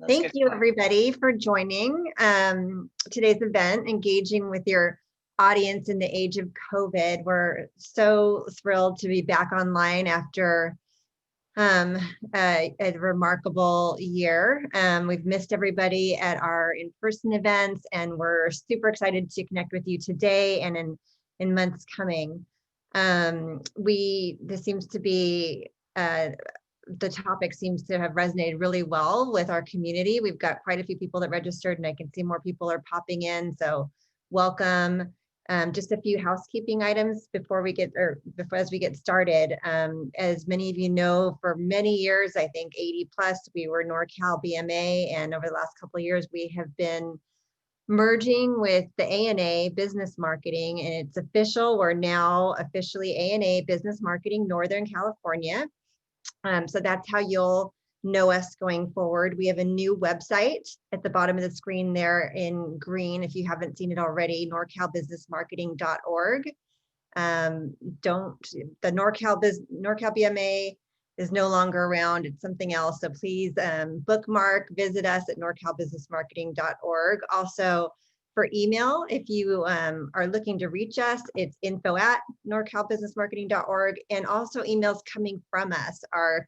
That's Thank good. you, everybody, for joining today's event, engaging with your audience in the age of COVID. We're so thrilled to be back online after a remarkable year. We've missed everybody at our in-person events, and we're super excited to connect with you today and in months coming. This seems to be the topic seems to have resonated really well with our community. We've got quite a few people that registered, and I can see more people are popping in. So welcome. Just a few housekeeping items before as we get started. As many of you know, for many years, I think 80 plus, we were NorCal BMA, and over the last couple of years, we have been merging with the ANA Business Marketing, and it's official. We're now officially ANA Business Marketing Northern California. So that's how you'll know us going forward. We have a new website at the bottom of the screen there in green, if you haven't seen it already, norcalbusinessmarketing.org. The NorCal BMA is no longer around. It's something else. So please bookmark, visit us at norcalbusinessmarketing.org. Also, for email, if you are looking to reach us, it's info@norcalbusinessmarketing.org. And also emails coming from us are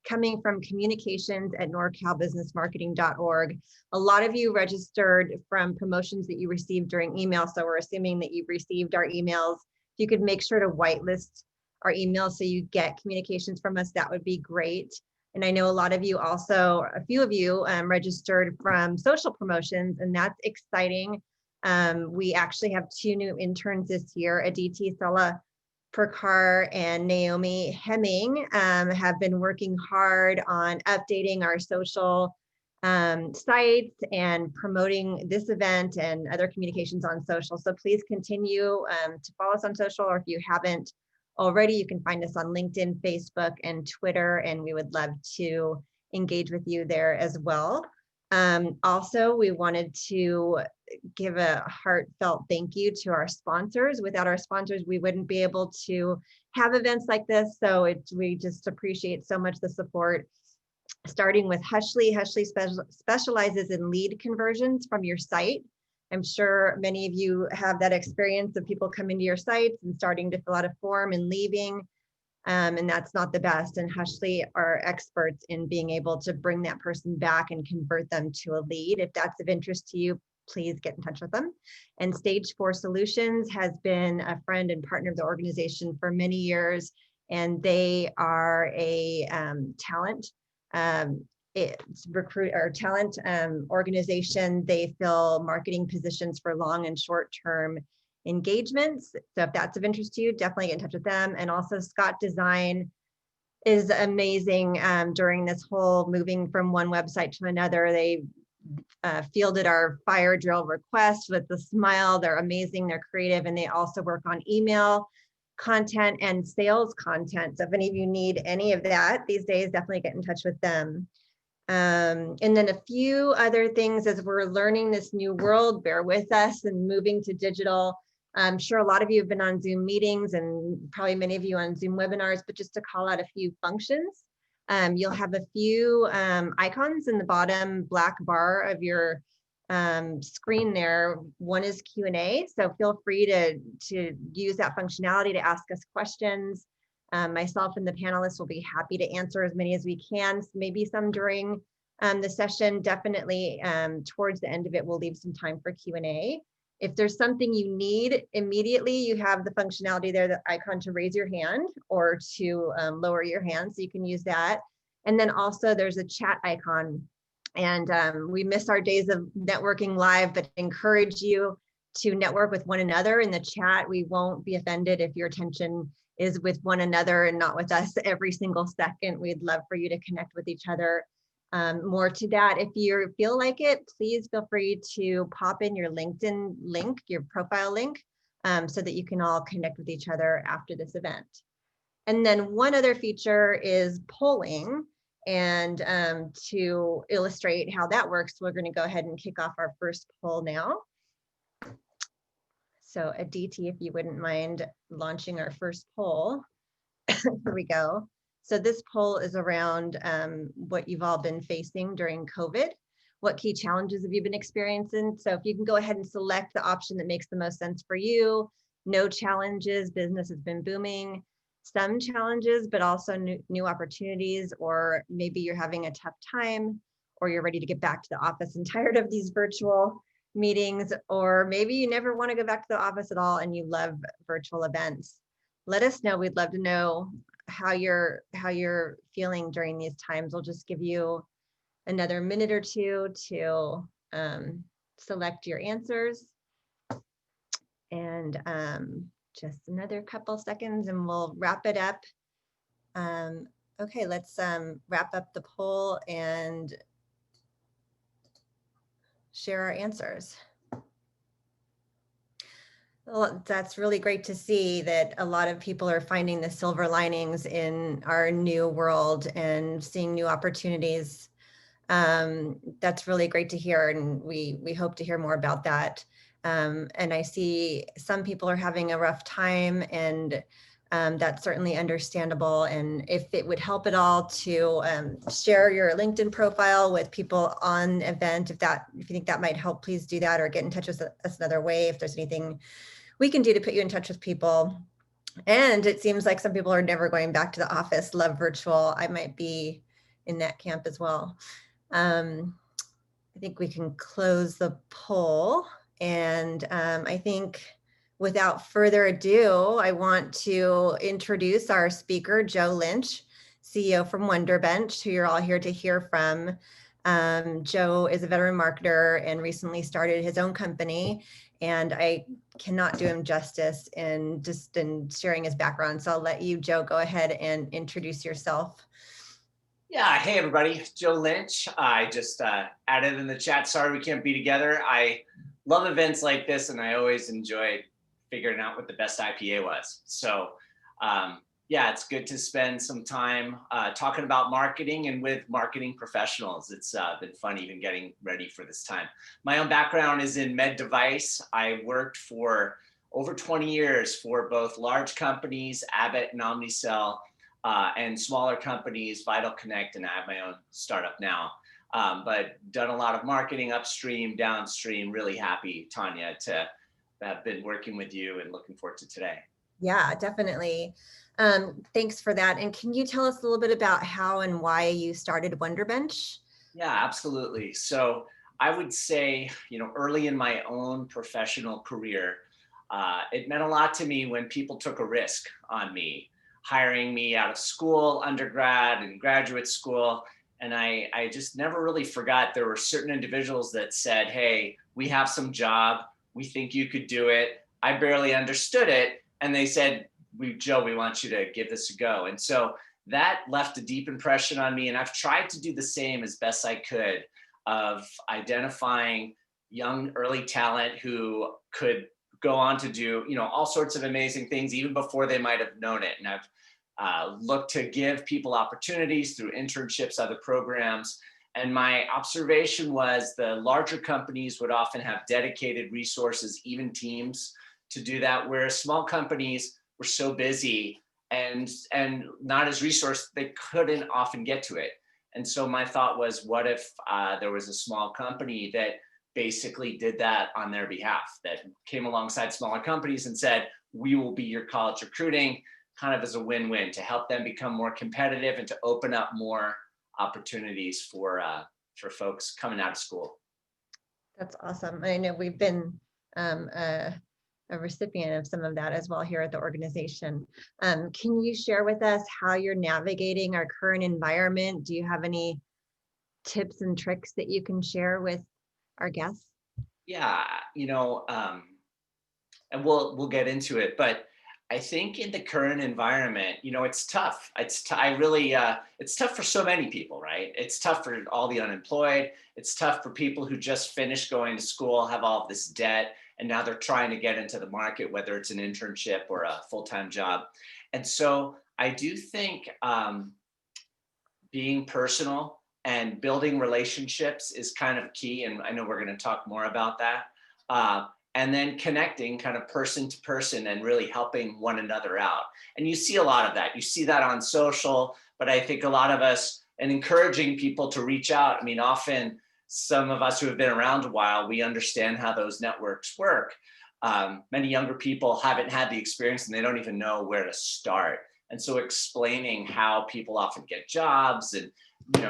coming from communications@norcalbusinessmarketing.org. A lot of you registered from promotions that you received during email, so we're assuming that you've received our emails. If you could make sure to whitelist our emails so you get communications from us, that would be great. And I know a lot of you also, a few of you registered from social promotions, and that's exciting. We actually have 2 new interns this year. Aditi Sala Perkar and Naomi Hemming have been working hard on updating our social sites and promoting this event and other communications on social. So please continue to follow us on social, or if you haven't already, you can find us on LinkedIn, Facebook, and Twitter, and we would love to engage with you there as well. Also, we wanted to give a heartfelt thank you to our sponsors. Without our sponsors, we wouldn't be able to have events like this. So we just appreciate so much the support, starting with Hushly. Hushly specializes in lead conversions from your site. I'm sure many of you have that experience of people coming to your sites and starting to fill out a form and leaving, and that's not the best. And Hushly are experts in being able to bring that person back and convert them to a lead. If that's of interest to you, please get in touch with them. And Stage 4 Solutions has been a friend and partner of the organization for many years, and they are a talent organization. They fill marketing positions for long and short-term engagements. So if that's of interest to you, definitely get in touch with them. And also Scott Design is amazing. During this whole moving from one website to another, they fielded our fire drill request with a smile. They're amazing, they're creative, and they also work on email content and sales content. So if any of you need any of that these days, definitely get in touch with them. And then a few other things as we're learning this new world, bear with us and moving to digital. I'm sure a lot of you have been on Zoom meetings and probably many of you on Zoom webinars, but just to call out a few functions, you'll have a few icons in the bottom black bar of your screen there. One is Q&A, so feel free to use that functionality to ask us questions. Myself and the panelists will be happy to answer as many as we can, maybe some during the session. Definitely towards the end of it, we'll leave some time for Q&A. If there's something you need immediately, you have the functionality there, the icon to raise your hand or to lower your hand, so you can use that. And then also there's a chat icon. And we miss our days of networking live, but encourage you to network with one another in the chat. We won't be offended if your attention is with one another and not with us every single second. We'd love for you to connect with each other. More to that, if you feel like it, please feel free to pop in your LinkedIn link, your profile link, so that you can all connect with each other after this event. And then one other feature is polling. And to illustrate how that works, we're going to go ahead and kick off our first poll now. So Aditi, if you wouldn't mind launching our first poll. Here we go. So this poll is around what you've all been facing during COVID. what key challenges have you been experiencing? So if you can go ahead and select the option that makes the most sense for you. No challenges, business has been booming. Some challenges, but also new opportunities, or maybe you're having a tough time, or you're ready to get back to the office and tired of these virtual meetings, or maybe you never want to go back to the office at all and you love virtual events. Let us know. We'd love to know how you're feeling during these times. We'll just give you another minute or two to select your answers, and just another couple seconds and we'll wrap it up. Okay, let's wrap up the poll and share our answers. Well, that's really great to see that a lot of people are finding the silver linings in our new world and seeing new opportunities. That's really great to hear, and we hope to hear more about that. And I see some people are having a rough time, and that's certainly understandable. And if it would help at all to share your LinkedIn profile with people on event, if you think that might help, please do that, or get in touch with us another way if there's anything we can do to put you in touch with people. And it seems like some people are never going back to the office, love virtual. I might be in that camp as well. I think we can close the poll. And I think without further ado, I want to introduce our speaker, Joe Lynch, CEO from WonderBench, who you're all here to hear from. Joe is a veteran marketer and recently started his own company. And I cannot do him justice in sharing his background. So I'll let you, Joe, go ahead and introduce yourself. Yeah, hey everybody, Joe Lynch. I just added in the chat, sorry we can't be together. I love events like this and I always enjoy figuring out what the best IPA was. So yeah, it's good to spend some time talking about marketing and with marketing professionals. It's been fun even getting ready for this time. My own background is in med device. I worked for over 20 years for both large companies, Abbott and Omnicell, and smaller companies, Vital Connect, and I have my own startup now. But done a lot of marketing upstream, downstream. Really happy, Tanya, to have been working with you and looking forward to today. Yeah, definitely. Thanks for that. And can you tell us a little bit about how and why you started WonderBench? Yeah, absolutely. So I would say, early in my own professional career, it meant a lot to me when people took a risk on me, hiring me out of school, undergrad and graduate school. And I just never really forgot there were certain individuals that said, hey, we have some job. We think you could do it. I barely understood it. And they said, Joe, we want you to give this a go. And so that left a deep impression on me. And I've tried to do the same as best I could of identifying young early talent who could go on to do, all sorts of amazing things even before they might have known it. And I've looked to give people opportunities through internships, other programs. And my observation was the larger companies would often have dedicated resources, even teams, to do that, whereas small companies were so busy and not as resourced, they couldn't often get to it. And so my thought was, what if there was a small company that basically did that on their behalf, that came alongside smaller companies and said, we will be your college recruiting, kind of as a win-win, to help them become more competitive and to open up more opportunities for folks coming out of school. That's awesome. I know we've been a recipient of some of that as well here at the organization. Can you share with us how you're navigating our current environment? Do you have any tips and tricks that you can share with our guests? Yeah, and we'll get into it, but I think in the current environment, it's tough. It's tough for so many people, right? It's tough for all the unemployed. It's tough for people who just finished going to school, have all of this debt, and now they're trying to get into the market, whether it's an internship or a full-time job. And so I do think being personal and building relationships is kind of key. And I know we're going to talk more about that. And then connecting kind of person to person and really helping one another out. And you see a lot of that. You see that on social, but I think a lot of us, and encouraging people to reach out. I mean, often some of us who have been around a while, we understand how those networks work. Many younger people haven't had the experience and they don't even know where to start. And so explaining how people often get jobs and,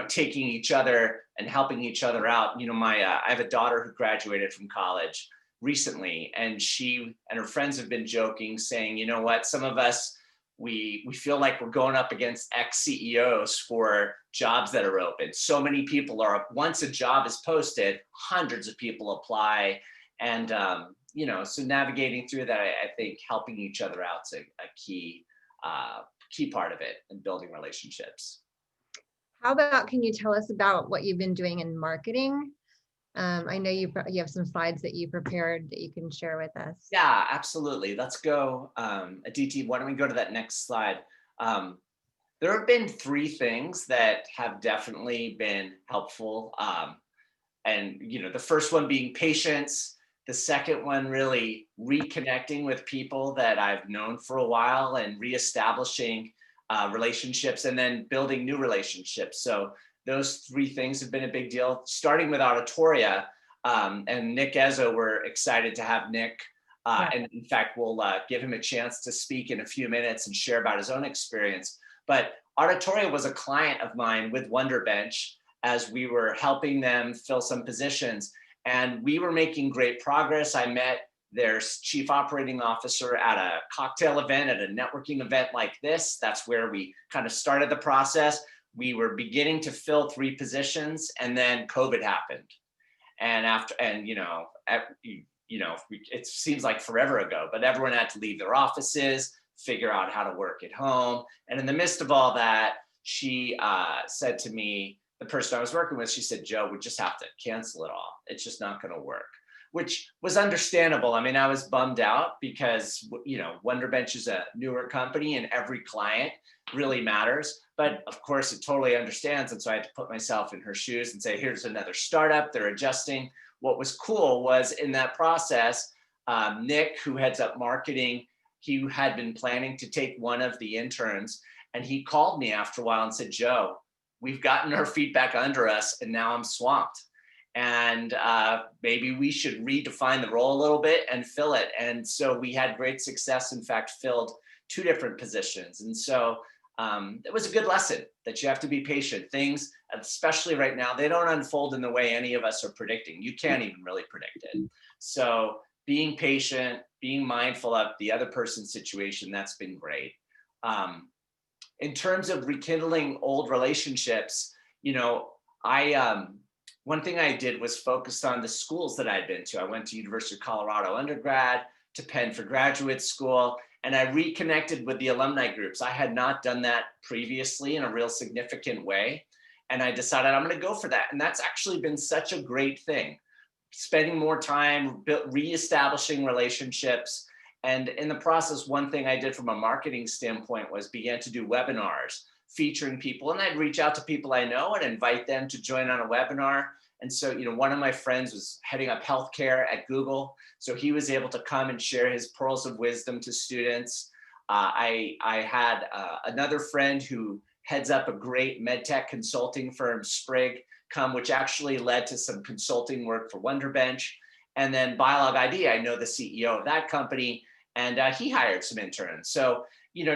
taking each other and helping each other out. I have a daughter who graduated from college recently, and she and her friends have been joking, saying, you know what, some of us, we feel like we're going up against ex CEOs for jobs that are open. So many people are, once a job is posted, hundreds of people apply. And, so navigating through that, I think helping each other out is a key part of it and building relationships. How about, can you tell us about what you've been doing in marketing? I know you have some slides that you prepared that you can share with us. Yeah, absolutely. Let's go. Aditi, why don't we go to that next slide? There have been three things that have definitely been helpful. And the first one being patience. The second one, really reconnecting with people that I've known for a while and reestablishing relationships, and then building new relationships. So those three things have been a big deal, starting with Auditoria. And Nick Ezzo, we're excited to have Nick. And in fact, we'll give him a chance to speak in a few minutes and share about his own experience. But Auditoria was a client of mine with WonderBench as we were helping them fill some positions. And we were making great progress. I met their chief operating officer at a cocktail event, at a networking event like this. That's where we kind of started the process. We were beginning to fill three positions, and then COVID happened. And it seems like forever ago, but everyone had to leave their offices, figure out how to work at home. And in the midst of all that, she said to me, the person I was working with, she said, Joe, we just have to cancel it all. It's just not going to work, which was understandable. I mean, I was bummed out because, WonderBench is a newer company and every client really matters. But of course, it totally understands. And so I had to put myself in her shoes and say, here's another startup. They're adjusting. What was cool was in that process, Nick, who heads up marketing, he had been planning to take one of the interns, and he called me after a while and said, Joe, we've gotten our feedback under us and now I'm swamped. And maybe we should redefine the role a little bit and fill it. And so we had great success, in fact, filled two different positions. And so it was a good lesson that you have to be patient. Things, especially right now, they don't unfold in the way any of us are predicting. You can't even really predict it. So being patient, being mindful of the other person's situation, that's been great. In terms of rekindling old relationships, one thing I did was focused on the schools that I'd been to. I went to University of Colorado undergrad, to Penn for graduate school, and I reconnected with the alumni groups. I had not done that previously in a real significant way. And I decided I'm going to go for that. And that's actually been such a great thing. Spending more time reestablishing relationships. And in the process, one thing I did from a marketing standpoint was began to do webinars featuring people. And I'd reach out to people I know and invite them to join on a webinar. And so, one of my friends was heading up healthcare at Google. So he was able to come and share his pearls of wisdom to students. I had another friend who heads up a great medtech consulting firm, Sprig, come, which actually led to some consulting work for WonderBench. And then Biolog ID, I know the CEO of that company, and he hired some interns. So,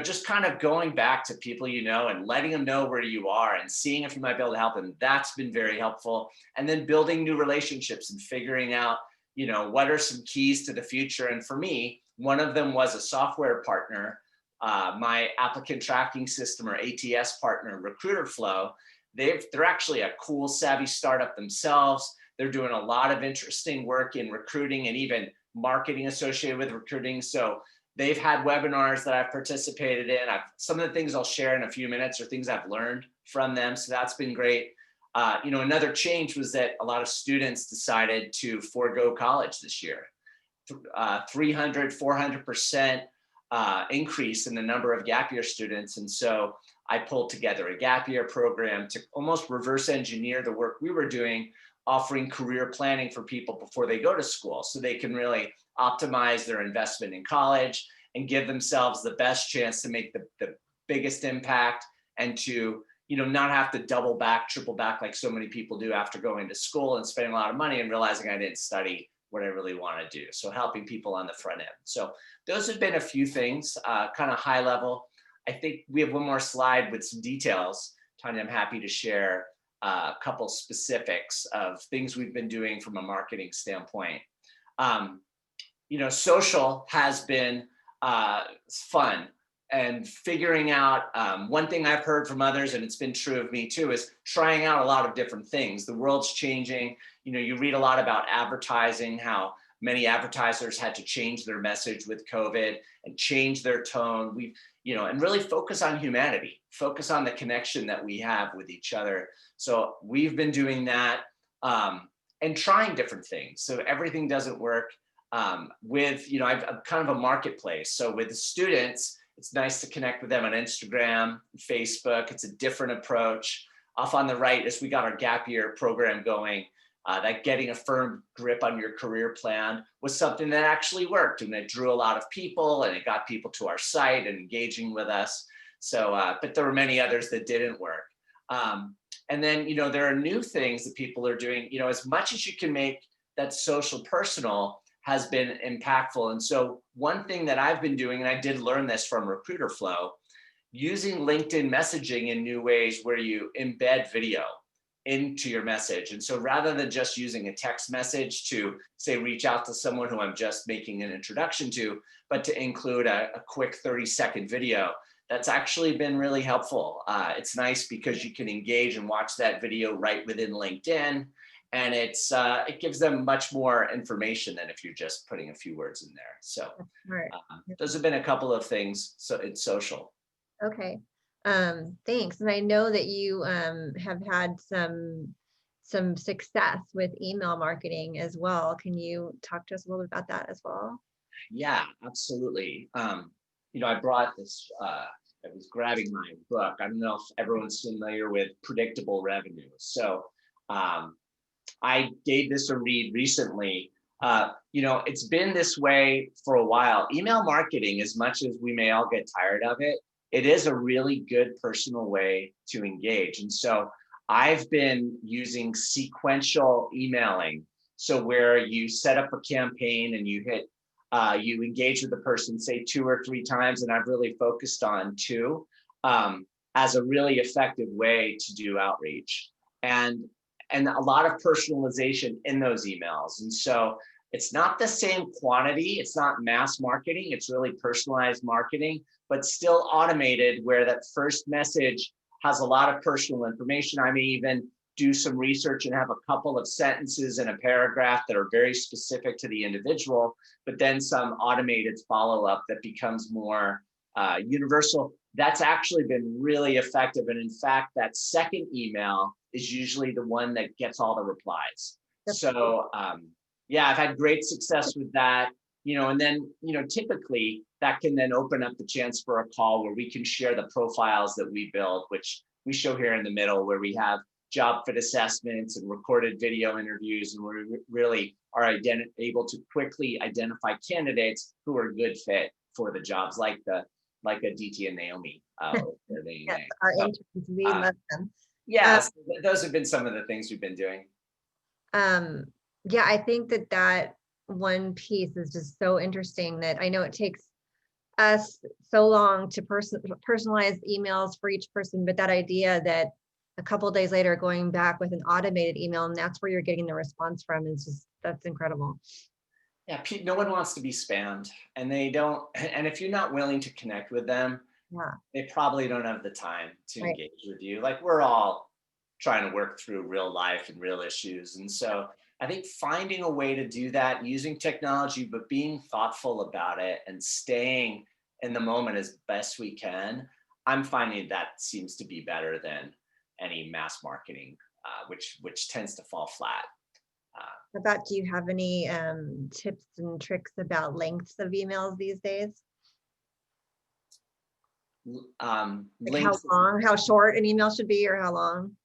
just kind of going back to people and letting them know where you are and seeing if you might be able to help them, that's been very helpful. And then building new relationships and figuring out, what are some keys to the future. And for me, one of them was a software partner, my applicant tracking system, or ATS partner, Recruiter Flow. They're actually a cool, savvy startup themselves. They're doing a lot of interesting work in recruiting and even marketing associated with recruiting. So they've had webinars that I've participated in. Some of the things I'll share in a few minutes are things I've learned from them. So that's been great. Another change was that a lot of students decided to forego college this year. 300, 400% increase in the number of gap year students. And so I pulled together a gap year program to almost reverse engineer the work we were doing, offering career planning for people before they go to school, so they can really optimize their investment in college and give themselves the best chance to make the biggest impact and to not have to double back, triple back like so many people do after going to school and spending a lot of money and realizing I didn't study what I really want to do. So helping people on the front end. So those have been a few things, kind of high level. I think we have one more slide with some details. Tanya, I'm happy to share a couple specifics of things we've been doing from a marketing standpoint. Social has been fun, and figuring out one thing I've heard from others, and it's been true of me too, is trying out a lot of different things. The world's changing. You read a lot about advertising, how many advertisers had to change their message with COVID and change their tone. And really focus on humanity, focus on the connection that we have with each other. So we've been doing that, and trying different things. So everything doesn't work. I'm kind of a marketplace. So with the students, it's nice to connect with them on Instagram, Facebook. It's a different approach. Off on the right is we got our gap year program going. That getting a firm grip on your career plan was something that actually worked, and it drew a lot of people, and it got people to our site and engaging with us. So, but there were many others that didn't work. And then, there are new things that people are doing. As much as you can make that social personal has been impactful. And so one thing that I've been doing, and I did learn this from Recruiter Flow, using LinkedIn messaging in new ways where you embed video into your message. And so rather than just using a text message to say, reach out to someone who I'm just making an introduction to, but to include a quick 30-second video, that's actually been really helpful. It's nice because you can engage and watch that video right within LinkedIn. And it gives them much more information than if you're just putting a few words in there. So Right. Those have been a couple of things. So it's social. Okay. Thanks. And I know that you have had some success with email marketing as well. Can you talk to us a little bit about that as well? Yeah, absolutely. I brought this, I was grabbing my book. I don't know if everyone's familiar with predictable revenue. So I gave this a read recently. It's been this way for a while. Email marketing, as much as we may all get tired of it, it is a really good personal way to engage. And so I've been using sequential emailing. So where you set up a campaign and you engage with the person, say 2 or 3 times, and I've really focused on 2 as a really effective way to do outreach. And a lot of personalization in those emails. And so it's not the same quantity, it's not mass marketing, it's really personalized marketing, but still automated, where that first message has a lot of personal information. I may even do some research and have a couple of sentences in a paragraph that are very specific to the individual, but then some automated follow-up that becomes more universal. That's actually been really effective. And in fact, that second email is usually the one that gets all the replies. So yeah, I've had great success with that, and then, typically that can then open up the chance for a call where we can share the profiles that we build, which we show here in the middle, where we have job fit assessments and recorded video interviews, and we really are able to quickly identify candidates who are a good fit for the jobs, like a DT and Naomi. Yes, our interns, we love them. Yes, those have been some of the things we've been doing. Yeah, I think that one piece is just so interesting, that I know it takes us so long to personalize emails for each person, but that idea that a couple of days later going back with an automated email, and that's where you're getting the response from, is just, that's incredible. Yeah, no one wants to be spammed, and they don't. And if you're not willing to connect with them, Yeah. they probably don't have the time to Right. engage with you. Like, we're all trying to work through real life and real issues. And so I think finding a way to do that using technology, but being thoughtful about it and staying in the moment as best we can, I'm finding that seems to be better than any mass marketing, which tends to fall flat. How about, do you have any tips and tricks about lengths of emails these days? Like how short an email should be, or how long?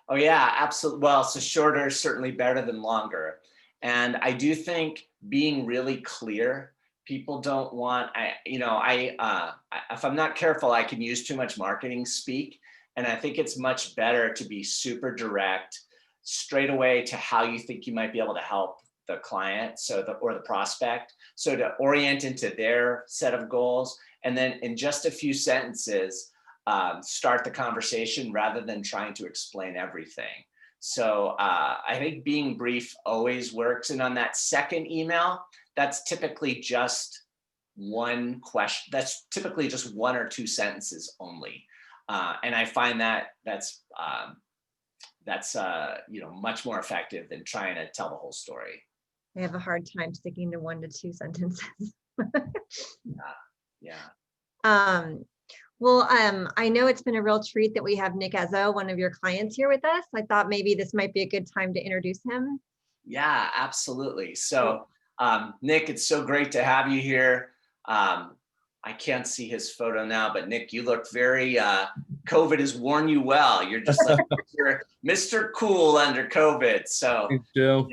Oh yeah, absolutely. Well, so shorter is certainly better than longer. And I do think being really clear, people don't want, if I'm not careful, I can use too much marketing speak. And I think it's much better to be super direct straight away to how you think you might be able to help the client, or the prospect. So to orient into their set of goals, and then in just a few sentences, start the conversation rather than trying to explain everything. So I think being brief always works. And on that second email, that's typically just one question. That's typically just one or two sentences only. And I find that that's much more effective than trying to tell the whole story. I have a hard time sticking to 1 to 2 sentences. Yeah. Well, I know it's been a real treat that we have Nick Ezzo, one of your clients, here with us. I thought maybe this might be a good time to introduce him. Yeah, absolutely. So, Nick, it's so great to have you here. I can't see his photo now, but Nick, you look very, COVID has worn you well. You're just like Mr. Cool under COVID. So, Thanks, Joe.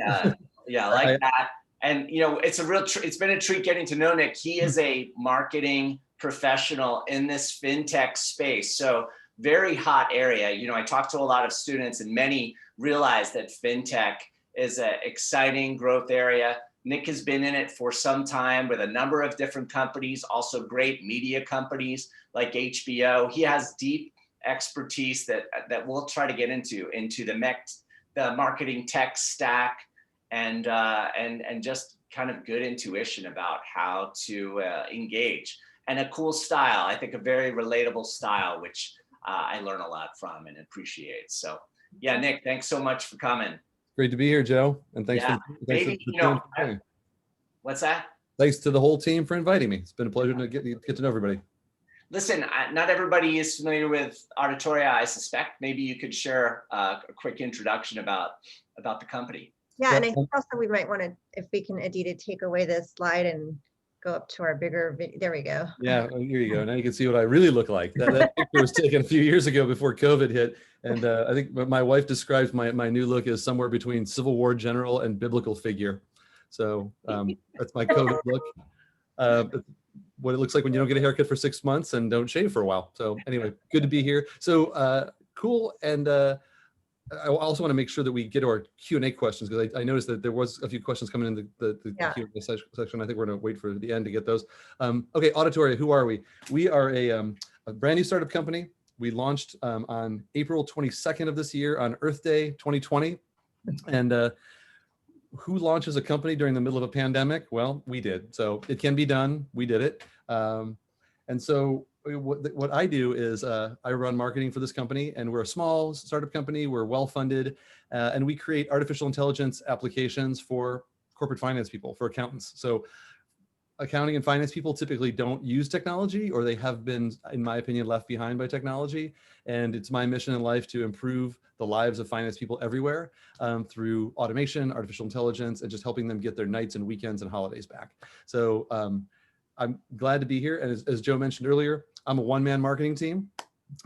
yeah, like that. And, it's it's been a treat getting to know Nick. He is a marketing professional in this fintech space. So very hot area. I talked to a lot of students, and many realize that fintech is an exciting growth area. Nick has been in it for some time with a number of different companies, also great media companies like HBO. He has deep expertise that we'll try to get into the marketing tech stack, and just kind of good intuition about how to engage, and a cool style. I think a very relatable style, which I learn a lot from and appreciate. So yeah, Nick, thanks so much for coming. Great to be here, Joe. And thanks What's that? Thanks to the whole team for inviting me. It's been a pleasure to get to know everybody. Listen, not everybody is familiar with Auditoria, I suspect. Maybe you could share a quick introduction about the company. Yeah, and I think also we might want to, if we can, Adita, take away this slide and go up to our bigger video. There we go. Yeah, here you go. Now you can see what I really look like. That picture was taken a few years ago before COVID hit. And I think my wife describes my new look as somewhere between Civil War general and biblical figure. So that's my COVID look. What it looks like when you don't get a haircut for 6 months and don't shave for a while. So anyway, good to be here. So cool. And I also want to make sure that we get to our Q&A questions, because I noticed that there was a few questions coming in the Q&A section. I think we're going to wait for the end to get those. Okay, Auditoria, who are we? We are a brand new startup company. We launched on April 22nd of this year on Earth Day 2020. And who launches a company during the middle of a pandemic? Well, we did. So it can be done. We did it. And so what I do is I run marketing for this company, and we're a small startup company. We're well-funded, and we create artificial intelligence applications for corporate finance people, for accountants. So accounting and finance people typically don't use technology, or they have been, in my opinion, left behind by technology. And it's my mission in life to improve the lives of finance people everywhere through automation, artificial intelligence, and just helping them get their nights and weekends and holidays back. So I'm glad to be here. And as Joe mentioned earlier, I'm a one-man marketing team.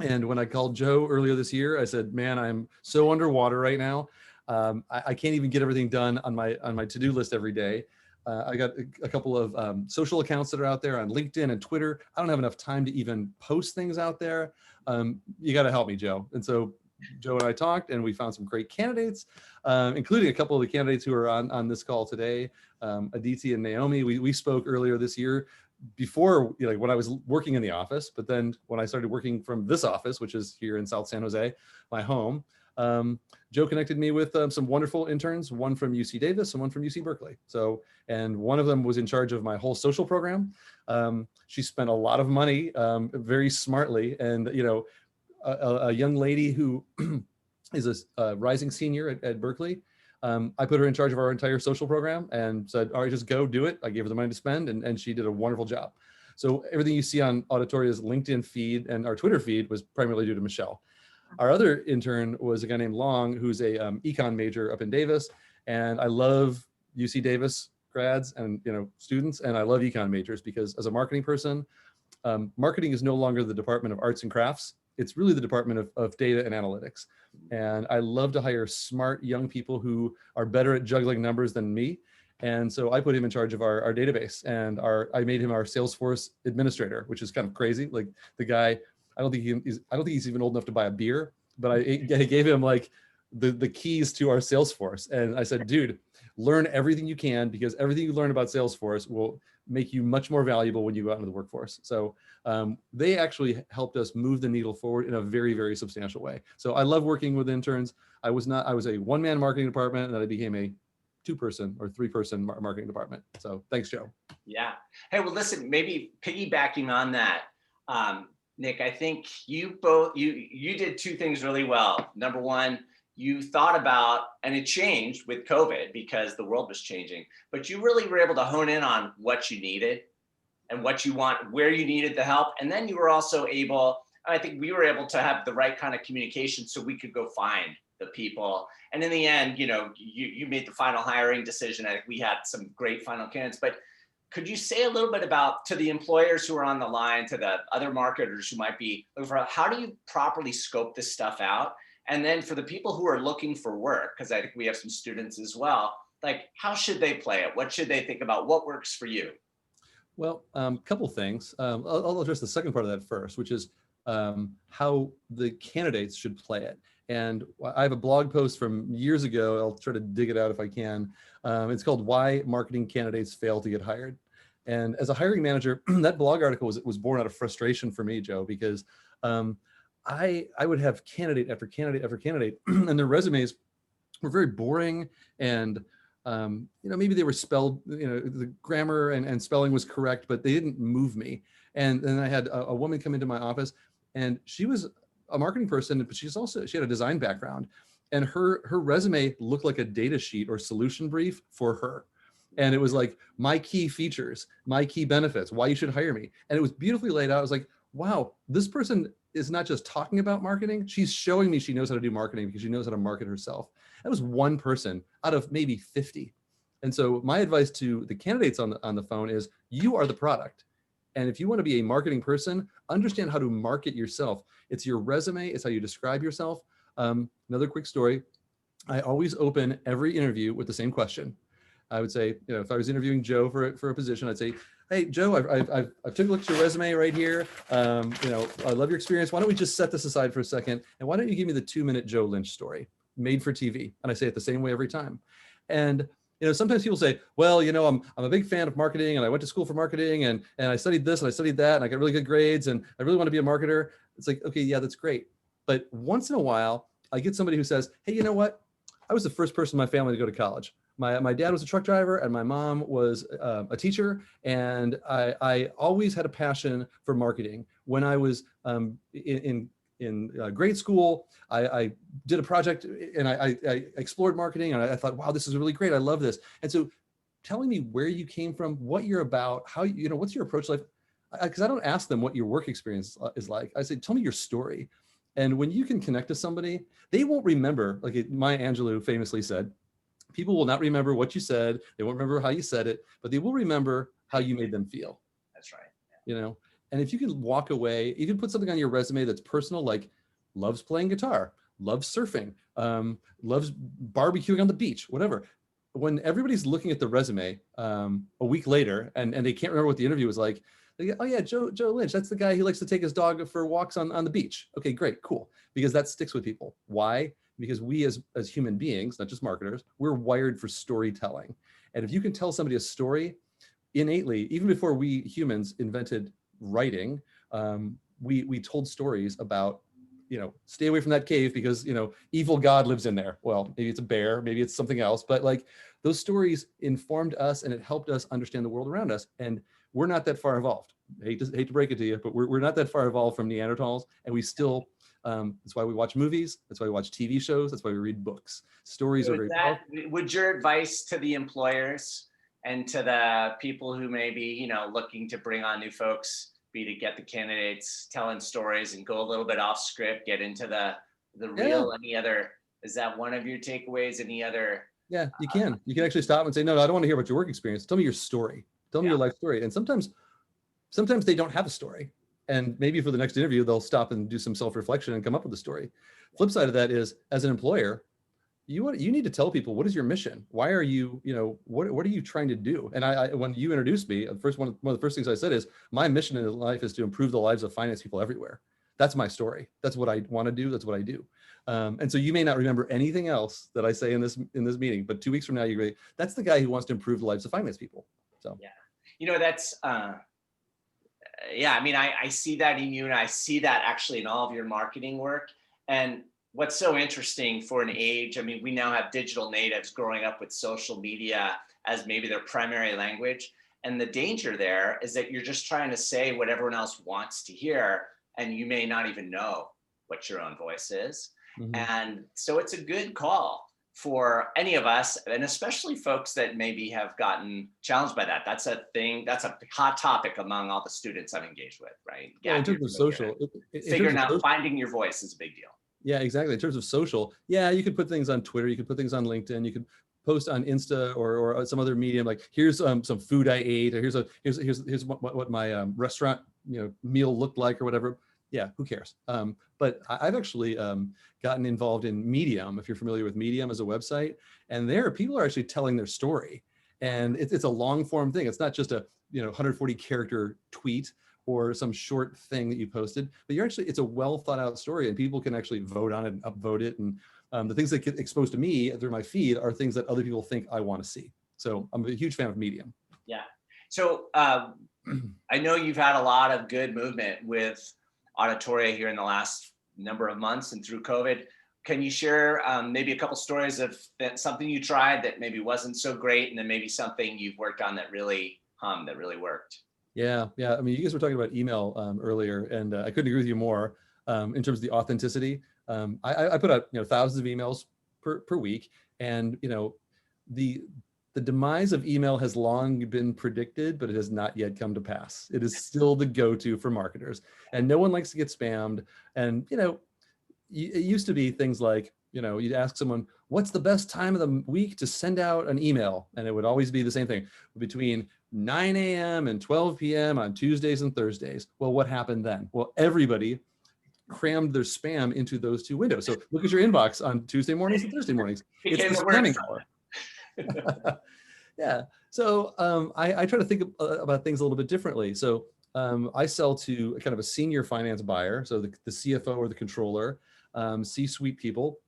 And when I called Joe earlier this year, I said, man, I'm so underwater right now. I can't even get everything done on my to-do list every day. I got a couple of social accounts that are out there on LinkedIn and Twitter. I don't have enough time to even post things out there. You got to help me, Joe. And so Joe and I talked, and we found some great candidates, including a couple of the candidates who are on this call today, Aditi and Naomi. We spoke earlier this year before, when I was working in the office, but then when I started working from this office, which is here in South San Jose, my home, Joe connected me with some wonderful interns, one from UC Davis and one from UC Berkeley. So, and one of them was in charge of my whole social program. She spent a lot of money very smartly, and a young lady who is a rising senior at Berkeley. I put her in charge of our entire social program and said, all right, just go do it. I gave her the money to spend, and she did a wonderful job. So everything you see on Auditoria's LinkedIn feed and our Twitter feed was primarily due to Michelle. Our other intern was a guy named Long, who's a econ major up in Davis. And I love UC Davis grads and students, and I love econ majors, because as a marketing person, marketing is no longer the Department of Arts and Crafts. It's really the Department of Data and Analytics. And I love to hire smart young people who are better at juggling numbers than me. And so I put him in charge of our database, and I made him our Salesforce administrator, which is kind of crazy. Like, the guy, I don't think I don't think he's even old enough to buy a beer, but I gave him like the keys to our Salesforce. And I said, dude, learn everything you can, because everything you learn about Salesforce will make you much more valuable when you go out into the workforce. So they actually helped us move the needle forward in a very, very substantial way. So I love working with interns. I was a one-man marketing department, and then I became a 2-person or 3-person marketing department. So thanks, Joe. Yeah. Hey, well, listen, maybe piggybacking on that, Nick, I think you did 2 things really well. Number one, you thought about, and it changed with COVID because the world was changing, but you really were able to hone in on what you needed and what you want, where you needed the help. And then you were also able, I think we were able to have the right kind of communication so we could go find the people. And in the end, you made the final hiring decision. I think we had some great final candidates, but could you say a little bit about, to the employers who are on the line, to the other marketers who might be looking for, how do you properly scope this stuff out? And then for the people who are looking for work, because I think we have some students as well, like, how should they play it? What should they think about? What works for you? Well, couple things. I'll address the second part of that first, which is how the candidates should play it. And I have a blog post from years ago. I'll try to dig it out if I can. It's called "Why Marketing Candidates Fail to Get Hired." And as a hiring manager, that blog article was born out of frustration for me, Joe, because I would have candidate after candidate after candidate, and their resumes were very boring, and maybe they were spelled, the grammar and spelling was correct, but they didn't move me. And then I had a woman come into my office, and she was a marketing person, but she had a design background, and her resume looked like a data sheet or solution brief for her. And it was like, my key features, my key benefits, why you should hire me. And it was beautifully laid out. I was like, wow, this person is not just talking about marketing, she's showing me she knows how to do marketing because she knows how to market herself. That was one person out of maybe 50. And so my advice to the candidates on the phone is, you are the product. And if you want to be a marketing person, understand how to market yourself. It's your resume, it's how you describe yourself. Another quick story. I always open every interview with the same question. I would say, if I was interviewing Joe for a position, I'd say, hey, Joe, I've took a look at your resume right here. I love your experience. Why don't we just set this aside for a second? And why don't you give me the 2-minute Joe Lynch story made for TV? And I say it the same way every time. And sometimes people say, well, I'm a big fan of marketing, and I went to school for marketing, and I studied this and I studied that, and I got really good grades, and I really want to be a marketer. It's like, okay, yeah, that's great. But once in a while, I get somebody who says, hey, you know what? I was the first person in my family to go to college. My dad was a truck driver, and my mom was a teacher, and I always had a passion for marketing. When I was in grade school, I did a project, and I explored marketing, and I thought, wow, this is really great. I love this. And so telling me where you came from, what you're about, how, what's your approach to life? Because I don't ask them what your work experience is like. I say, tell me your story. And when you can connect to somebody, they won't remember, like Maya Angelou famously said, people will not remember what you said. They won't remember how you said it, but they will remember how you made them feel. That's right. Yeah. And if you can walk away, you can put something on your resume that's personal, like loves playing guitar, loves surfing, loves barbecuing on the beach, whatever. When everybody's looking at the resume a week later and they can't remember what the interview was like, they go, oh yeah, Joe Lynch, that's the guy who likes to take his dog for walks on the beach. Okay, great, cool. Because that sticks with people. Why? Because we as human beings, not just marketers, we're wired for storytelling. And if you can tell somebody a story innately, even before we humans invented writing, we told stories about, stay away from that cave because, evil God lives in there. Well, maybe it's a bear, maybe it's something else, but like those stories informed us and it helped us understand the world around us. And we're not that far evolved. I hate to break it to you, but we're not that far evolved from Neanderthals, and we still, that's why we watch movies. That's why we watch TV shows. That's why we read books. Stories are very powerful. Would your advice to the employers and to the people who may be, looking to bring on new folks be to get the candidates telling stories and go a little bit off script, get into the real? Any other, is that one of your takeaways? Any other? Yeah, you can actually stop and say, no, I don't want to hear about your work experience. Tell me your story. Tell me your life story. And sometimes they don't have a story. And maybe for the next interview, they'll stop and do some self-reflection and come up with a story. Flip side of that is, as an employer, you need to tell people, what is your mission? Why are you, what are you trying to do? And I when you introduced me, one of the first things I said is, my mission in life is to improve the lives of finance people everywhere. That's my story. That's what I want to do. That's what I do. And so you may not remember anything else that I say in this meeting, but 2 weeks from now, you're great. That's the guy who wants to improve the lives of finance people. So yeah, that's yeah. I mean, I see that in you, and I see that actually in all of your marketing work. And what's so interesting for an age, I mean, we now have digital natives growing up with social media as maybe their primary language. And the danger there is that you're just trying to say what everyone else wants to hear, and you may not even know what your own voice is. And so it's a good call for any of us, and especially folks that maybe have gotten challenged by that. That's a thing, that's a hot topic among all the students I've engaged with, right? Well, in terms of social, figuring out finding your voice is a big deal. Yeah, exactly. In terms of social, yeah, you could put things on Twitter, you could put things on LinkedIn, you could post on Insta or some other medium, like here's some food I ate, or here's what my restaurant meal looked like or whatever. Yeah, who cares? But I've actually gotten involved in Medium, if you're familiar with Medium as a website, and there people are actually telling their story, and it's a long form thing. It's not just a 140 character tweet or some short thing that you posted, but it's a well thought out story, and people can actually vote on it and upvote it. And the things that get exposed to me through my feed are things that other people think I want to see. So I'm a huge fan of Medium. Yeah. So I know you've had a lot of good movement with Auditoria here in the last number of months and through COVID. Can you share maybe a couple stories of something you tried that maybe wasn't so great, and then maybe something you've worked on that really worked? Yeah. I mean, you guys were talking about email earlier, and I couldn't agree with you more in terms of the authenticity. I put out thousands of emails per week, and the demise of email has long been predicted, but it has not yet come to pass. It is still the go-to for marketers, and no one likes to get spammed. And it used to be things like you'd ask someone, what's the best time of the week to send out an email? And it would always be the same thing, between 9 a.m. and 12 p.m. on Tuesdays and Thursdays. Well, what happened then? Well, everybody crammed their spam into those two windows. So look at your inbox on Tuesday mornings and Thursday mornings. It's the spamming hour. Yeah. So I try to think about things a little bit differently. So I sell to kind of a senior finance buyer, so the CFO or the controller, C-suite people.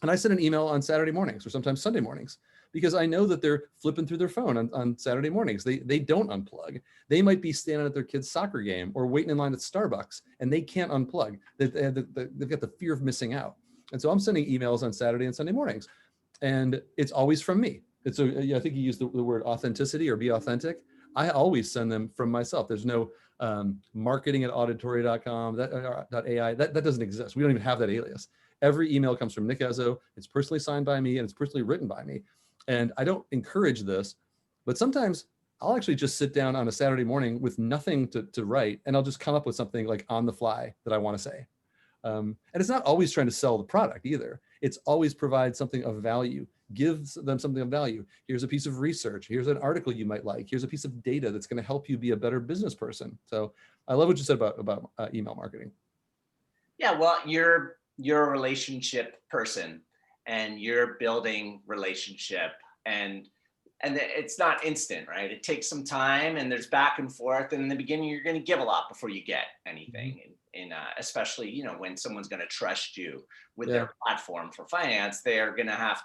And I send an email on Saturday mornings or sometimes Sunday mornings, because I know that they're flipping through their phone on Saturday mornings. They don't unplug. They might be standing at their kid's soccer game or waiting in line at Starbucks, and they can't unplug. They've got the fear of missing out. And so I'm sending emails on Saturday and Sunday mornings, and it's always from me. I think you used the word authenticity, or be authentic. I always send them from myself. There's no marketing@auditoria.com, .ai. That doesn't exist. We don't even have that alias. Every email comes from Nick Ezzo. It's personally signed by me, and it's personally written by me. And I don't encourage this, but sometimes I'll actually just sit down on a Saturday morning with nothing to write, and I'll just come up with something like on the fly that I want to say. And it's not always trying to sell the product either. It's always provide something of value, gives them something of value. Here's a piece of research. Here's an article you might like. Here's a piece of data that's going to help you be a better business person. So I love what you said about email marketing. Yeah, well, you're a relationship person, and you're building relationship, and it's not instant, right? It takes some time, and there's back and forth. And in the beginning, you're going to give a lot before you get anything. Especially, when someone's going to trust you with their platform for finance, they're going to have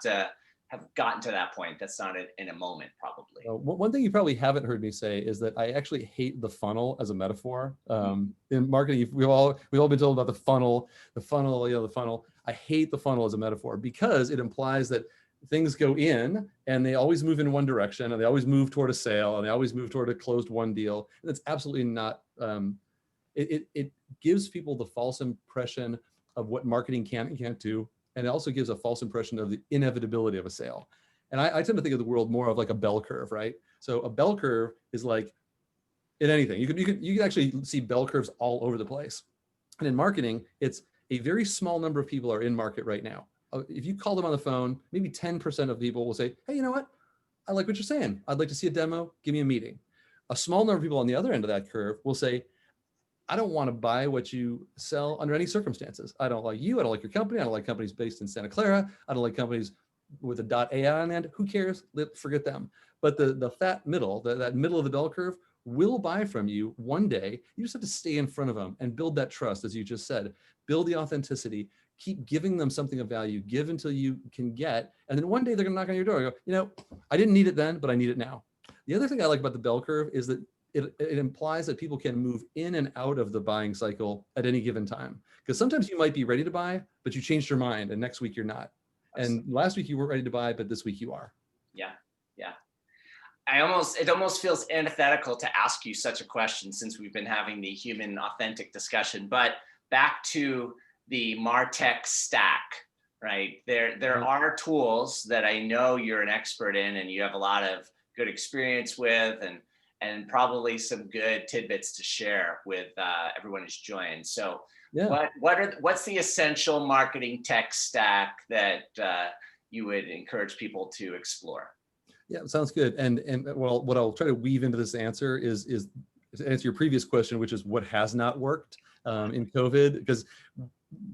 gotten to that point. That's not in a moment, probably. One thing you probably haven't heard me say is that I actually hate the funnel as a metaphor. In marketing, we've all been told about the funnel. I hate the funnel as a metaphor, because it implies that things go in and they always move in one direction, and they always move toward a sale, and they always move toward a closed one deal. And that's absolutely not. It gives people the false impression of what marketing can and can't do. And it also gives a false impression of the inevitability of a sale. And I tend to think of the world more of like a bell curve, right? So a bell curve is like in anything. You can actually see bell curves all over the place. And in marketing, it's a very small number of people are in market right now. If you call them on the phone, maybe 10% of people will say, hey, you know what? I like what you're saying. I'd like to see a demo. Give me a meeting. A small number of people on the other end of that curve will say, I don't want to buy what you sell under any circumstances. I don't like you. I don't like your company. I don't like companies based in Santa Clara. I don't like companies with a .ai on the end. Who cares? Forget them. But the fat middle, that middle of the bell curve will buy from you one day. You just have to stay in front of them and build that trust, as you just said, build the authenticity, keep giving them something of value, give until you can get, and then one day they're gonna knock on your door and go, you know, I didn't need it then, but I need it now. The other thing I like about the bell curve is that it implies that people can move in and out of the buying cycle at any given time. Because sometimes you might be ready to buy, but you changed your mind and next week you're not. And last week you weren't ready to buy, but this week you are. Yeah, yeah. It almost feels antithetical to ask you such a question since we've been having the human authentic discussion, but back to the MarTech stack, right? There are tools that I know you're an expert in and you have a lot of good experience with, and probably some good tidbits to share with everyone who's joined. So yeah. What's the essential marketing tech stack that you would encourage people to explore? Yeah, sounds good. And well, what I'll try to weave into this answer is to answer your previous question, which is what has not worked in COVID, because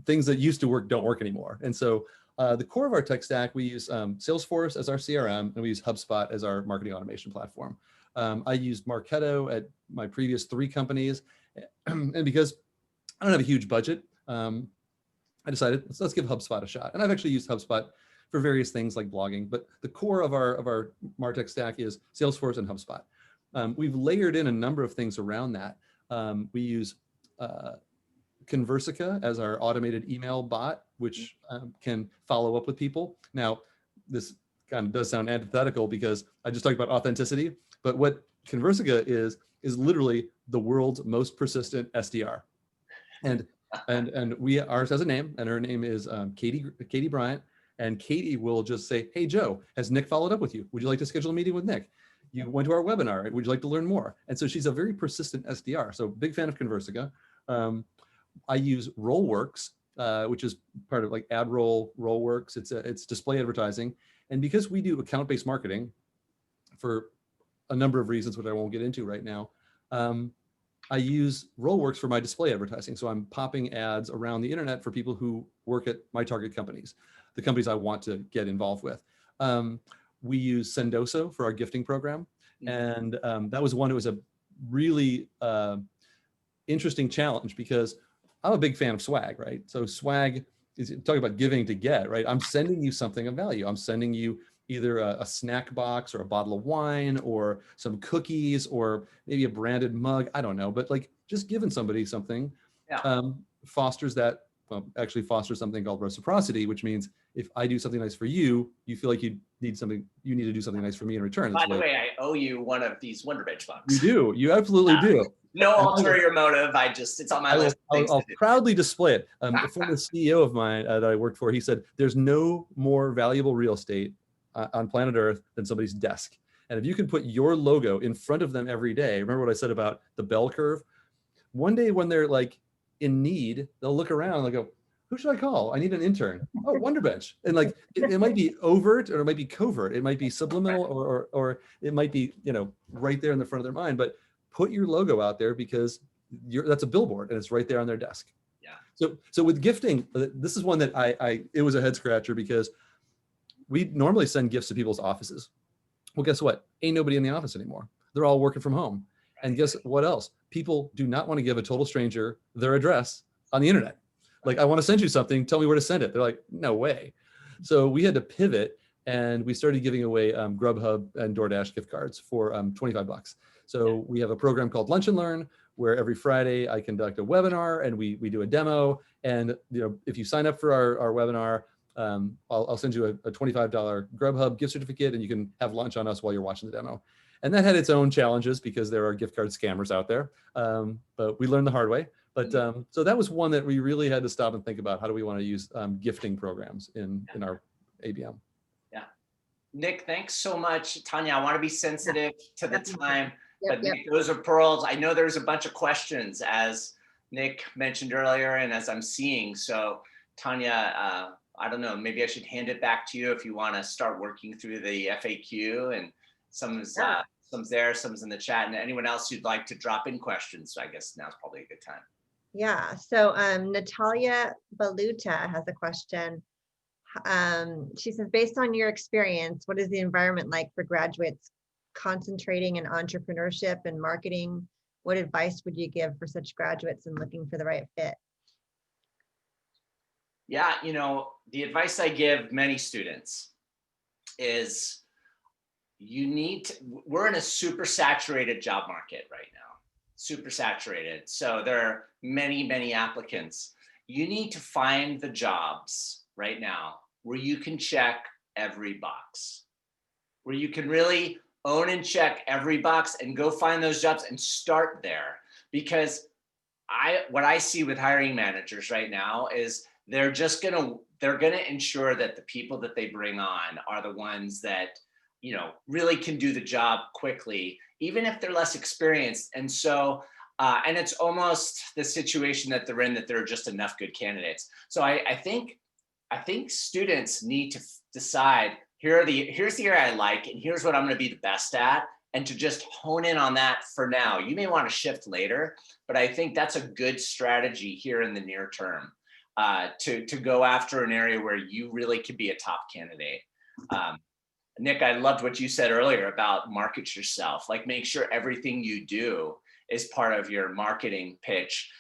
things that used to work don't work anymore. And so the core of our tech stack, we use Salesforce as our CRM, and we use HubSpot as our marketing automation platform. I used Marketo at my previous 3 companies, and because I don't have a huge budget, I decided let's give HubSpot a shot. And I've actually used HubSpot for various things like blogging, but the core of our MarTech stack is Salesforce and HubSpot. We've layered in a number of things around that. We use Conversica as our automated email bot, which can follow up with people. Now, this kind of does sound antithetical because I just talked about authenticity, but what Conversica is literally the world's most persistent SDR. And ours has a name, and her name is Katie Bryant. And Katie will just say, hey, Joe, has Nick followed up with you? Would you like to schedule a meeting with Nick? You went to our webinar. Would you like to learn more? And so she's a very persistent SDR. So big fan of Conversica. I use Rollworks, which is part of like Rollworks. It's display advertising. And because we do account-based marketing for a number of reasons, which I won't get into right now, I use Rollworks for my display advertising. So I'm popping ads around the internet for people who work at my target companies, the companies I want to get involved with. We use Sendoso for our gifting program. And that was one that was a really interesting challenge because I'm a big fan of swag, right? So swag is talking about giving to get, right? I'm sending you something of value. I'm sending you either a snack box or a bottle of wine or some cookies or maybe a branded mug. I don't know, but like just giving somebody something fosters that, well, actually fosters something called reciprocity, which means if I do something nice for you, you feel like you need to do something nice for me in return. By the way, I owe you one of these Wonder Bench mugs. You do. You absolutely do. No ulterior motive. it's on my list. I'll proudly display it. A former CEO of mine that I worked for, he said, there's no more valuable real estate on planet Earth than somebody's desk. And if you can put your logo in front of them every day, remember what I said about the bell curve? One day when they're like in need, they'll look around and they'll go, who should I call? I need an intern. Oh, Wonder Bench. And like, it might be overt or it might be covert. It might be subliminal or it might be, right there in the front of their mind, but put your logo out there because that's a billboard and it's right there on their desk. Yeah. So with gifting, this is one that it was a head scratcher because we normally send gifts to people's offices. Well, guess what? Ain't nobody in the office anymore. They're all working from home. And guess what else? People do not want to give a total stranger their address on the internet. Like, I want to send you something, tell me where to send it. They're like, no way. So we had to pivot and we started giving away Grubhub and DoorDash gift cards for $25. So we have a program called Lunch and Learn, where every Friday I conduct a webinar and we do a demo. And if you sign up for our webinar, I'll send you a $25 Grubhub gift certificate and you can have lunch on us while you're watching the demo. And that had its own challenges because there are gift card scammers out there, but we learned the hard way. But so that was one that we really had to stop and think about. How do we want to use gifting programs in our ABM? Yeah. Nick, thanks so much. Tanya, I want to be sensitive to the time, but Nick, those are pearls. I know there's a bunch of questions, as Nick mentioned earlier, and as I'm seeing. So Tanya, I don't know, maybe I should hand it back to you if you want to start working through the FAQ, and some's there, some's in the chat, and anyone else who'd like to drop in questions. So I guess now's probably a good time. Yeah, so Natalia Baluta has a question. She says, based on your experience, what is the environment like for graduates concentrating in entrepreneurship and marketing, what advice would you give for such graduates and looking for the right fit? Yeah, the advice I give many students is we're in a super saturated job market right now, super saturated. So there are many, many applicants. You need to find the jobs right now where you can check every box, where you can really own and check every box and go find those jobs and start there. Because what I see with hiring managers right now is they're gonna ensure that the people that they bring on are the ones that really can do the job quickly, even if they're less experienced. And so and it's almost the situation that they're in, that there are just enough good candidates. So I think students need to decide, here's the area I like, and here's what I'm going to be the best at, and to just hone in on that for now. You may want to shift later, but I think that's a good strategy here in the near term, to go after an area where you really could be a top candidate. Nick, I loved what you said earlier about market yourself. Like, make sure everything you do is part of your marketing pitch.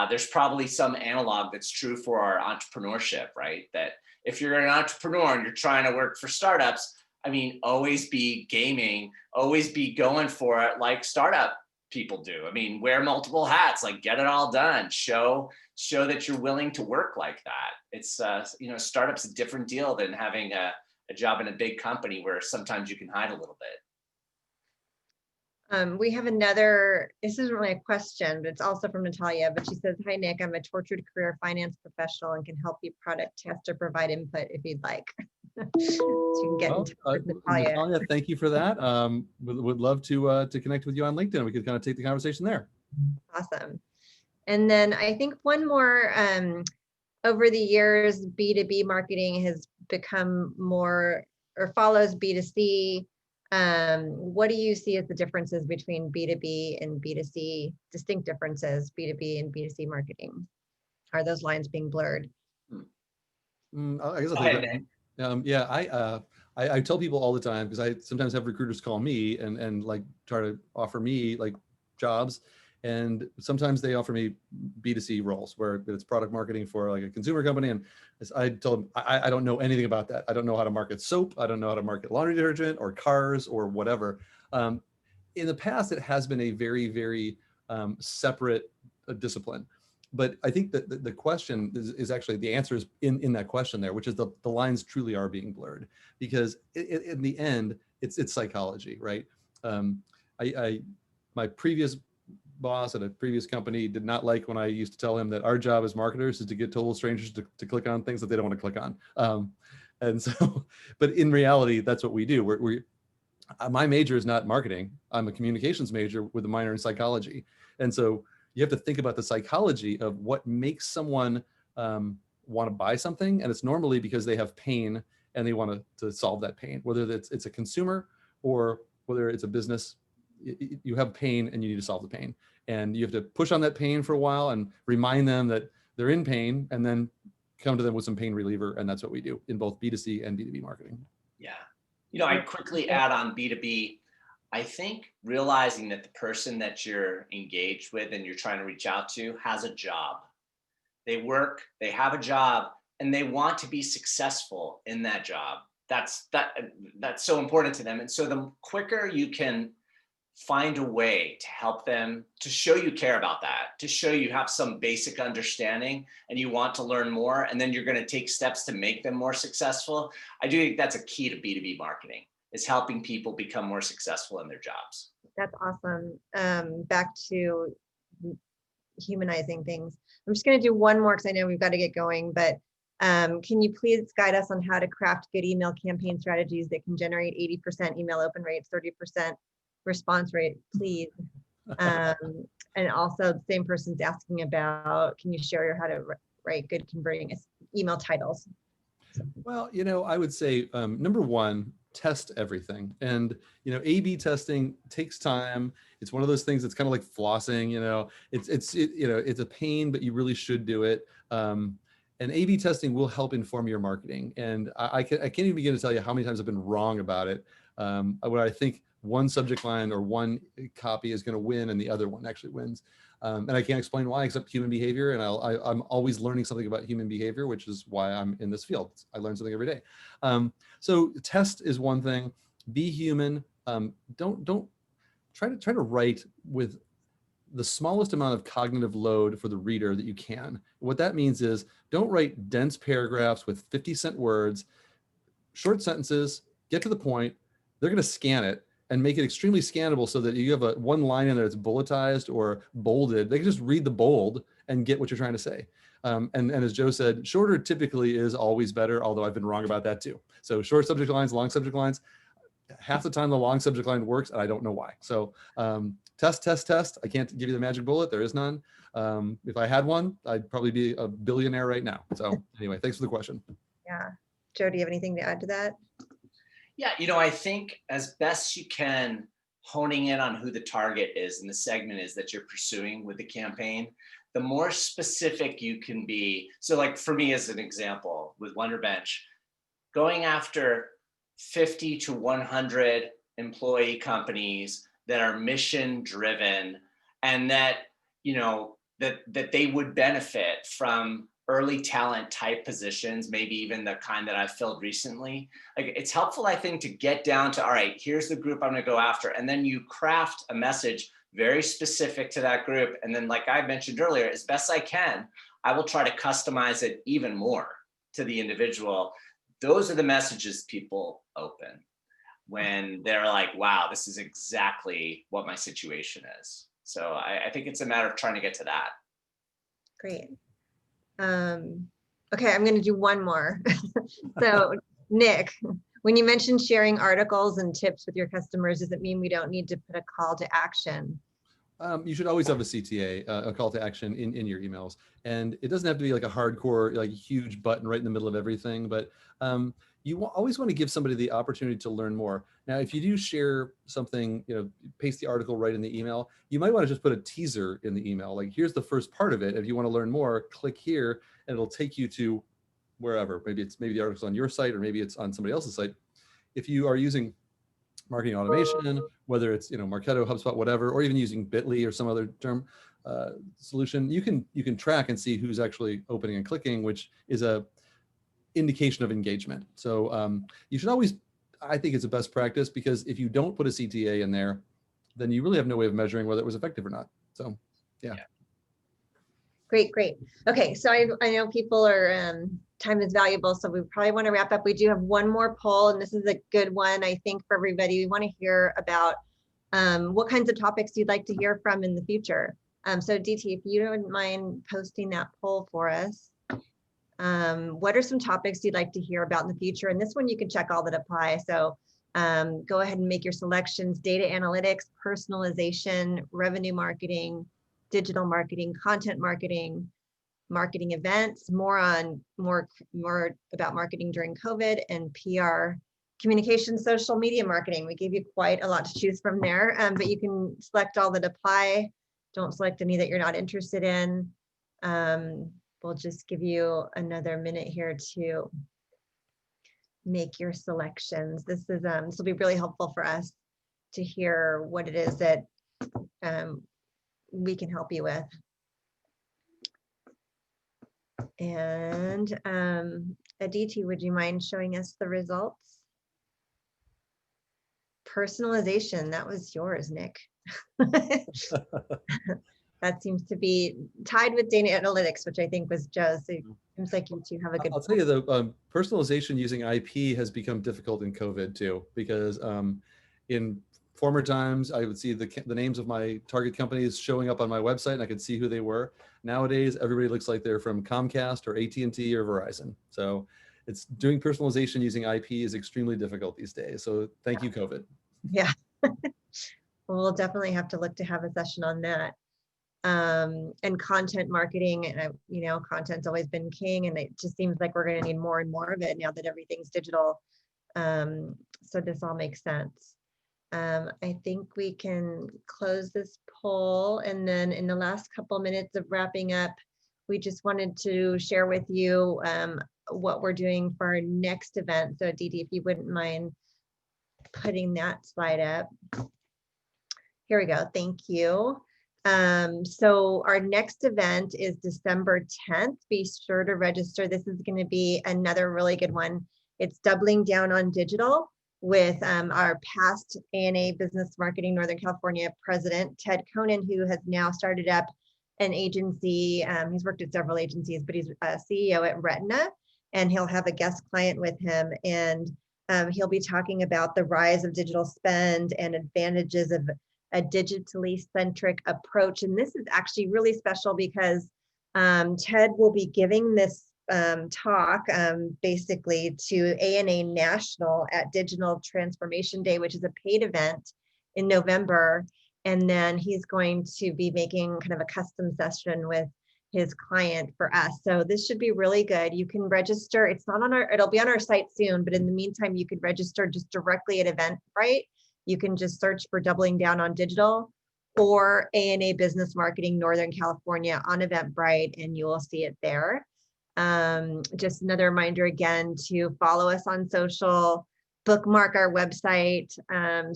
There's probably some analog that's true for our entrepreneurship, right? That if you're an entrepreneur and you're trying to work for startups, I mean, always be gaming, always be going for it like startup people do. I mean, wear multiple hats, like get it all done. Show that you're willing to work like that. It's startup's a different deal than having a job in a big company where sometimes you can hide a little bit. We have another, this isn't really a question, but it's also from Natalia, but she says, "Hi Nick, I'm a tortured career finance professional and can help you product test or provide input if you'd like." So you can get in touch with Natalia. Natalia, thank you for that. Would love to connect with you on LinkedIn. We could kind of take the conversation there. Awesome. And then I think one more, over the years, B2B marketing has become more, or follows B2C. What do you see as the differences between B2B and B2C, distinct differences, B2B and B2C marketing? Are those lines being blurred? I guess I'll take that. Yeah, I tell people all the time, because I sometimes have recruiters call me and like try to offer me like jobs. And sometimes they offer me B2C roles where it's product marketing for like a consumer company. And I tell them, I don't know anything about that. I don't know how to market soap. I don't know how to market laundry detergent or cars or whatever. In the past, it has been a very, very separate discipline. But I think that the question is actually, the answer is in that question there, which is the lines truly are being blurred, because in the end, it's psychology, right? My previous boss at a previous company did not like when I used to tell him that our job as marketers is to get total strangers to click on things that they don't want to click on. And so, but in reality, that's what we do. My major is not marketing. I'm a communications major with a minor in psychology. And so you have to think about the psychology of what makes someone want to buy something. And it's normally because they have pain and they want to solve that pain, whether it's a consumer or whether it's a business. You have pain and you need to solve the pain, and you have to push on that pain for a while and remind them that they're in pain, and then come to them with some pain reliever. And that's what we do in both B2C and B2B marketing. Yeah. I quickly add on B2B. I think realizing that the person that you're engaged with and you're trying to reach out to has a job. They work, they have a job, and they want to be successful in that job. That's so important to them. And so the quicker you can find a way to help them, to show you care about that, to show you have some basic understanding and you want to learn more, and then you're going to take steps to make them more successful. I do think that's a key to B2B marketing, is helping people become more successful in their jobs. That's awesome. Back to humanizing things. I'm just going to do one more because I know we've got to get going, but can you please guide us on how to craft good email campaign strategies that can generate 80% email open rates, 30% response rate, please? And also the same person's asking about, can you share how to write good converting email titles? Well, I would say, number one, test everything. And, A/B testing takes time. It's one of those things that's kind of like flossing, it's a pain, but you really should do it. And A/B testing will help inform your marketing. And I can't even begin to tell you how many times I've been wrong about it. What I think one subject line or one copy is going to win and the other one actually wins. And I can't explain why, except human behavior. And I'm always learning something about human behavior, which is why I'm in this field. I learn something every day. So test is one thing. Be human. Don't try to write with the smallest amount of cognitive load for the reader that you can. What that means is don't write dense paragraphs with 50-cent words, short sentences, get to the point. They're going to scan it and make it extremely scannable so that you have one line in there that's bulletized or bolded. They can just read the bold and get what you're trying to say. And as Joe said, shorter typically is always better, although I've been wrong about that too. So short subject lines, long subject lines. Half the time the long subject line works, and I don't know why. So test. I can't give you the magic bullet. There is none. If I had one, I'd probably be a billionaire right now. So anyway, thanks for the question. Yeah. Joe, do you have anything to add to that? Yeah, I think as best you can, honing in on who the target is and the segment is that you're pursuing with the campaign, the more specific you can be. So like for me, as an example, with Wonderbench, going after 50 to 100 employee companies that are mission driven and that, that they would benefit from early talent type positions, maybe even the kind that I've filled recently. Like it's helpful, I think, to get down to, all right, here's the group I'm going to go after. And then you craft a message very specific to that group. And then like I mentioned earlier, as best I can, I will try to customize it even more to the individual. Those are the messages people open when they're like, wow, this is exactly what my situation is. So I think it's a matter of trying to get to that. Great. Okay, I'm going to do one more. So Nick, when you mentioned sharing articles and tips with your customers, does it mean we don't need to put a call to action? You should always have a CTA, a call to action in your emails. And it doesn't have to be like a hardcore, like huge button right in the middle of everything, but you always want to give somebody the opportunity to learn more. Now, if you do share something, paste the article right in the email, you might want to just put a teaser in the email. Like, here's the first part of it. If you want to learn more, click here and it'll take you to wherever. Maybe the article's on your site or maybe it's on somebody else's site. If you are using marketing automation, whether it's Marketo, HubSpot, whatever, or even using Bitly or some other term solution, you can track and see who's actually opening and clicking, which is a indication of engagement. So you should always, I think it's a best practice, because if you don't put a CTA in there, then you really have no way of measuring whether it was effective or not. So yeah. Great. Okay, so I know people are, time is valuable, so we probably want to wrap up. We do have one more poll, and this is a good one, I think, for everybody. We want to hear about what kinds of topics you'd like to hear from in the future. So DT, if you don't mind posting that poll for us, what are some topics you'd like to hear about in the future? And this one you can check all that apply. So go ahead and make your selections: data analytics, personalization, revenue marketing, digital marketing, content marketing, marketing events, more about marketing during COVID, and PR, communication, social media marketing. We gave you quite a lot to choose from there, but you can select all that apply. Don't select any that you're not interested in. We'll just give you another minute here to make your selections. This will be really helpful for us to hear what it is that we can help you with. And Aditi, would you mind showing us the results? Personalization, that was yours, Nick. That seems to be tied with data analytics, which I think was Joe's. So it seems like you two have a good. I'll tell you though, personalization using IP has become difficult in COVID too, because in former times, I would see the names of my target companies showing up on my website and I could see who they were. Nowadays, everybody looks like they're from Comcast or AT&T or Verizon. So it's doing personalization using IP is extremely difficult these days. So thank you, COVID. Yeah. Well, we'll definitely have to look to have a session on that. And content marketing, and content's always been king, and it just seems like we're going to need more and more of it now that everything's digital. So this all makes sense. I think we can close this poll, and then in the last couple minutes of wrapping up, we just wanted to share with you what we're doing for our next event. So Didi, if you wouldn't mind putting that slide up. Here we go. Thank you. So our next event is December 10th. Be sure to register. This is going to be another really good one. It's doubling down on digital with our past ANA Business Marketing Northern California president, Ted Conan, who has now started up an agency. He's worked at several agencies, but he's a CEO at Retina, and he'll have a guest client with him. And he'll be talking about the rise of digital spend and advantages of a digitally centric approach. And this is actually really special because Ted will be giving this talk basically to ANA National at Digital Transformation Day, which is a paid event in November. And then he's going to be making kind of a custom session with his client for us. So this should be really good. You can register. It's not on our, it'll be on our site soon, but in the meantime, you could register just directly at Eventbrite. You can just search for Doubling Down on Digital or ANA Business Marketing Northern California on Eventbrite, and you will see it there. Just another reminder again to follow us on social, bookmark our website,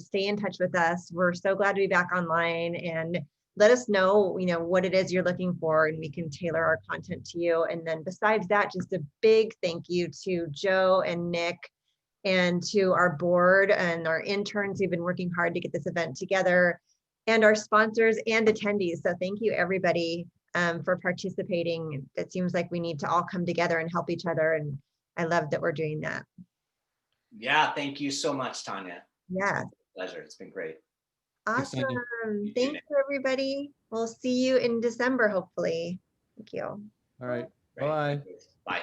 stay in touch with us. We're so glad to be back online, and let us know, what it is you're looking for, and we can tailor our content to you. And then besides that, just a big thank you to Joe and Nick and to our board and our interns who've been working hard to get this event together, and our sponsors and attendees. So thank you everybody for participating. It seems like we need to all come together and help each other, and I love that we're doing that. Yeah, thank you so much, Tanya. Yeah. Pleasure. It's been great. Awesome. Thanks, Thanks everybody. We'll see you in December, hopefully. Thank you. All right. Great. Bye. Bye.